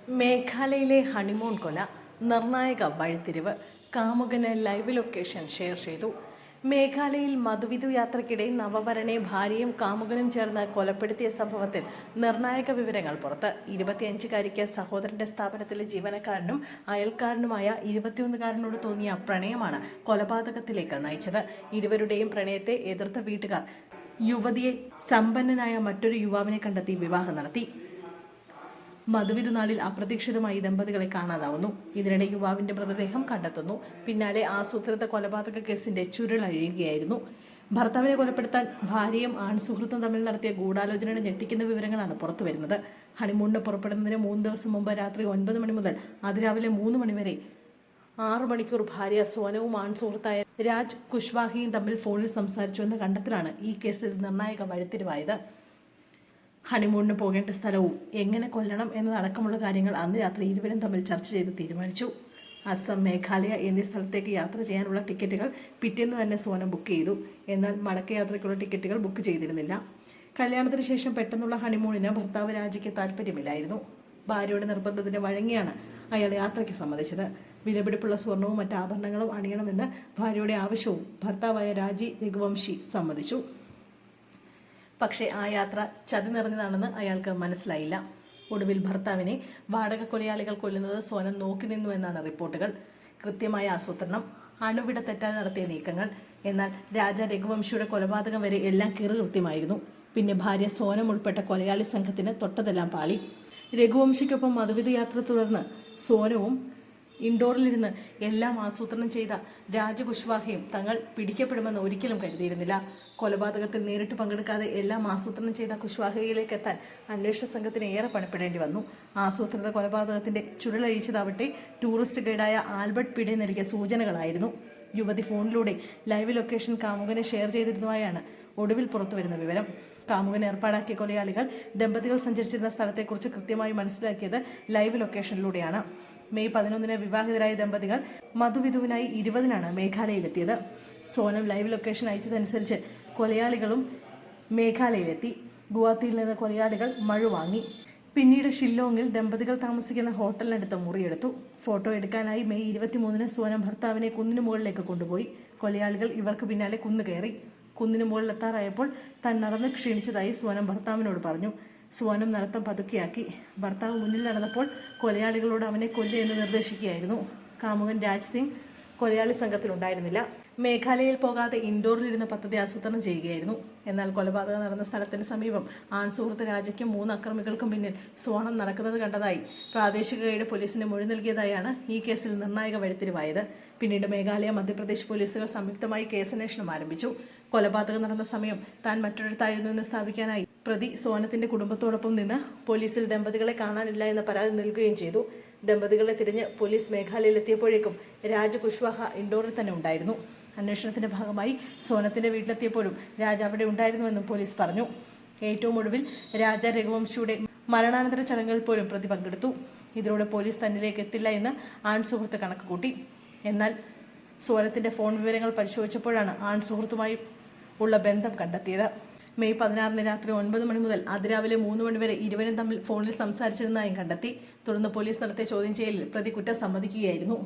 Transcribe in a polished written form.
മേഘാലയയിലെ honeymoon കൊല നിർണായക വഴിത്തിരിവ്. കാമുകന് ലൈവ് ലൊക്കേഷൻ ഷെയർ ചെയ്തു. മേഘാലയയിൽ മധുവിധു യാത്രയ്ക്കിടെ നവവരനെ ഭാര്യയും കാമുകനും ചേർന്ന് കൊലപ്പെടുത്തിയ സംഭവത്തിൽ നിർണായക വിവരങ്ങൾ പുറത്ത്. 25-കാരിക്ക് സഹോദരന്റെ സ്ഥാപനത്തിലെ ജീവനക്കാരനും അയൽക്കാരനുമായ 21-കാരനോട് തോന്നിയ പ്രണയമാണ് കൊലപാതകത്തിലേക്ക് നയിച്ചത്. ഇരുവരുടെയും പ്രണയത്തെ എതിർത്ത വീട്ടുകാർ യുവതിയെ സമ്പന്നനായ മറ്റൊരു യുവാവിനെ കണ്ടെത്തി വിവാഹം നടത്തി. മധുവിധു നാളിൽ അപ്രതീക്ഷിതമായി ദമ്പതികളെ കാണാതാവുന്നു. ഇതിനിടെ യുവാവിന്റെ മൃതദേഹം കണ്ടെത്തുന്നു. പിന്നാലെ ആസൂത്രിത കൊലപാതക കേസിന്റെ ചുരുളഴിയുകയായിരുന്നു. ഭർത്താവിനെ കൊലപ്പെടുത്താൻ ഭാര്യയും ആൺസുഹൃത്തും തമ്മിൽ നടത്തിയ ഗൂഢാലോചനയുടെ ഞെട്ടിക്കുന്ന വിവരങ്ങളാണ് പുറത്തുവരുന്നത്. ഹണിമൂണിന് പുറപ്പെടുന്നതിന് 3 ദിവസം മുമ്പ് രാത്രി 9 മണി മുതൽ അതിരാവിലെ 3 മണി വരെ 6 മണിക്കൂർ ഭാര്യ സോനവും ആൺസുഹൃത്തായ രാജ് കുശ്വാഹയും തമ്മിൽ ഫോണിൽ സംസാരിച്ചുവെന്ന കണ്ടെത്തലാണ് ഈ കേസിൽ നിർണായക വഴിത്തിരിവായത്. ഹണിമൂണിന് പോകേണ്ട സ്ഥലവും എങ്ങനെ കൊല്ലണം എന്നതടക്കമുള്ള കാര്യങ്ങൾ അന്ന് രാത്രി ഇരുവരും തമ്മിൽ ചർച്ച ചെയ്ത് തീരുമാനിച്ചു. അസം, മേഘാലയ എന്നീ സ്ഥലത്തേക്ക് യാത്ര ചെയ്യാനുള്ള ടിക്കറ്റുകൾ പിറ്റേന്ന് തന്നെ സോനം ബുക്ക് ചെയ്തു. എന്നാൽ മടക്കയാത്രയ്ക്കുള്ള ടിക്കറ്റുകൾ ബുക്ക് ചെയ്തിരുന്നില്ല. കല്യാണത്തിന് ശേഷം പെട്ടെന്നുള്ള ഹണിമൂണിന് ഭർത്താവ് രാജിക്ക് താല്പര്യമില്ലായിരുന്നു. ഭാര്യയുടെ നിർബന്ധത്തിന് വഴങ്ങിയാണ് അയാൾ യാത്രയ്ക്ക് സമ്മതിച്ചത്. വിലപിടിപ്പുള്ള സ്വർണവും മറ്റ് ആഭരണങ്ങളും അണിയണമെന്ന് ഭാര്യയുടെ ആവശ്യവും ഭർത്താവായ രാജി രഘുവംശി സമ്മതിച്ചു. പക്ഷേ ആ യാത്ര ചതി നിറഞ്ഞതാണെന്ന് അയാൾക്ക് മനസ്സിലായില്ല. ഒടുവിൽ ഭർത്താവിനെ വാടക കൊലയാളികൾ കൊല്ലുന്നത് സോനം നോക്കി നിന്നു എന്നാണ് റിപ്പോർട്ടുകൾ. കൃത്യമായ ആസൂത്രണം, അണുവിട തെറ്റാതെ നടത്തിയ നീക്കങ്ങൾ. എന്നാൽ രാജ രഘുവംശിയുടെ കൊലപാതകം വരെ എല്ലാം കൃത്യമായിരുന്നു. പിന്നെ ഭാര്യ സോനം ഉൾപ്പെട്ട കൊലയാളി സംഘത്തിന് തൊട്ടതെല്ലാം പാളി. രഘുവംശിക്കൊപ്പം മധുവിധ യാത്ര തുടർന്ന് സോനവും ഇൻഡോറിലിരുന്ന് എല്ലാം ആസൂത്രണം ചെയ്ത രാജകുശ്വാഹയും തങ്ങൾ പിടിക്കപ്പെടുമെന്ന് ഒരിക്കലും കരുതിയിരുന്നില്ല. കൊലപാതകത്തിൽ നേരിട്ട് പങ്കെടുക്കാതെ എല്ലാം ആസൂത്രണം ചെയ്ത കുശ്വാഹയിലേക്ക് എത്താൻ അന്വേഷണ സംഘത്തിന് ഏറെ പണിപ്പെടേണ്ടി വന്നു. ആസൂത്രിത കൊലപാതകത്തിന്റെ ചുരുളഴിച്ചതാവട്ടെ ടൂറിസ്റ്റ് ഗൈഡായ ആൽബർട്ട് പിടെ നൽകിയ സൂചനകളായിരുന്നു. യുവതി ഫോണിലൂടെ ലൈവ് ലൊക്കേഷൻ കാമുകനെ ഷെയർ ചെയ്തിരുന്നതായാണ് ഒടുവിൽ പുറത്തുവരുന്ന വിവരം. കാമുകൻ ഏർപ്പാടാക്കിയ കൊലയാളികൾ ദമ്പതികൾ സഞ്ചരിച്ചിരുന്ന സ്ഥലത്തെക്കുറിച്ച് കൃത്യമായി മനസ്സിലാക്കിയത് ലൈവ് ലൊക്കേഷനിലൂടെയാണ്. മെയ് 11-ന് വിവാഹിതരായ ദമ്പതികൾ മധുവിധുവിനായി 20-നാണ് മേഘാലയയിലെത്തിയത്. സോനം ലൈവ് ലൊക്കേഷൻ അയച്ചതനുസരിച്ച് കൊലയാളികളും മേഘാലയയിലെത്തി. ഗുവാഹത്തിയിൽ നിന്ന് കൊലയാളികൾ മഴ വാങ്ങി. പിന്നീട് ഷില്ലോങ്ങിൽ ദമ്പതികൾ താമസിക്കുന്ന ഹോട്ടലിനടുത്ത് മുറിയെടുത്തു. ഫോട്ടോ എടുക്കാനായി മെയ് 23-ന് സോനം ഭർത്താവിനെ കുന്നിന് മുകളിലേക്ക് കൊണ്ടുപോയി. കൊലയാളികൾ ഇവർക്ക് പിന്നാലെ കുന്നു കയറി. കുന്നിന് മുകളിലെത്താറായപ്പോൾ താൻ നടന്ന് ക്ഷീണിച്ചതായി സോനം ഭർത്താവിനോട് പറഞ്ഞു. സോനം നടത്തം പതുക്കെയാക്കി. ഭർത്താവ് മുന്നിൽ നടന്നപ്പോൾ കൊലയാളികളോട് അവനെ കൊല്ലുക നിർദ്ദേശിക്കുകയായിരുന്നു. കാമുകൻ രാജ് സിംഗ് കൊലയാളി സംഘത്തിലുണ്ടായിരുന്നില്ല. മേഘാലയയിൽ പോകാതെ ഇൻഡോറിലിരുന്ന് പദ്ധതി ആസൂത്രണം ചെയ്യുകയായിരുന്നു. എന്നാൽ കൊലപാതകം നടന്ന സ്ഥലത്തിന് സമീപം ആൺസുഹൃത്ത് രാജയ്ക്കും 3 അക്രമികൾക്കും പിന്നിൽ സോണം നടക്കുന്നത് കണ്ടതായി പ്രാദേശിക ഗൈഡ് പോലീസിന് മൊഴി നൽകിയതായാണ് ഈ കേസിൽ നിർണായക വഴിത്തിരിവായത്. പിന്നീട് മേഘാലയ, മധ്യപ്രദേശ് പോലീസുകൾ സംയുക്തമായി കേസന്വേഷണം ആരംഭിച്ചു. കൊലപാതകം നടന്ന സമയം താൻ മറ്റൊരിടത്തായിരുന്നു എന്ന് സ്ഥാപിക്കാനായി പ്രതി സോനത്തിന്റെ കുടുംബത്തോടൊപ്പം നിന്ന് പോലീസിൽ ദമ്പതികളെ കാണാനില്ല എന്ന പരാതി നൽകുകയും ചെയ്തു. ദമ്പതികളെ തിരിഞ്ഞ് പോലീസ് മേഘാലയയിലെത്തിയപ്പോഴേക്കും രാജ് കുശ്വാഹ ഇൻഡോറിൽ തന്നെ ഉണ്ടായിരുന്നു. അന്വേഷണത്തിന്റെ ഭാഗമായി സോനത്തിന്റെ വീട്ടിലെത്തിയപ്പോഴും രാജ അവിടെ ഉണ്ടായിരുന്നുവെന്നും പോലീസ് പറഞ്ഞു. ഏറ്റവും ഒടുവിൽ രാജ രഘുവംശിയുടെ മരണാനന്തര ചടങ്ങുകളിൽ പോലും പ്രതി പങ്കെടുത്തു. ഇതിലൂടെ പോലീസ് തന്നിലേക്ക് എത്തില്ല എന്ന് ആൺസുഹൃത്ത് കണക്ക് കൂട്ടി. എന്നാൽ സോനത്തിന്റെ ഫോൺ വിവരങ്ങൾ പരിശോധിച്ചപ്പോഴാണ് ആൺസുഹൃത്തുമായി ഉള്ള ബന്ധം കണ്ടെത്തിയത്. മെയ് 16-ന് രാത്രി 9 മണി മുതൽ അതിരാവിലെ 3 മണി വരെ ഇരുവരും തമ്മിൽ ഫോണിൽ സംസാരിച്ചിരുന്നതായും കണ്ടെത്തി. തുടർന്ന് പോലീസ് നടത്തിയ ചോദ്യം ചെയ്യലിൽ പ്രതി കുറ്റം സമ്മതിക്കുകയായിരുന്നു.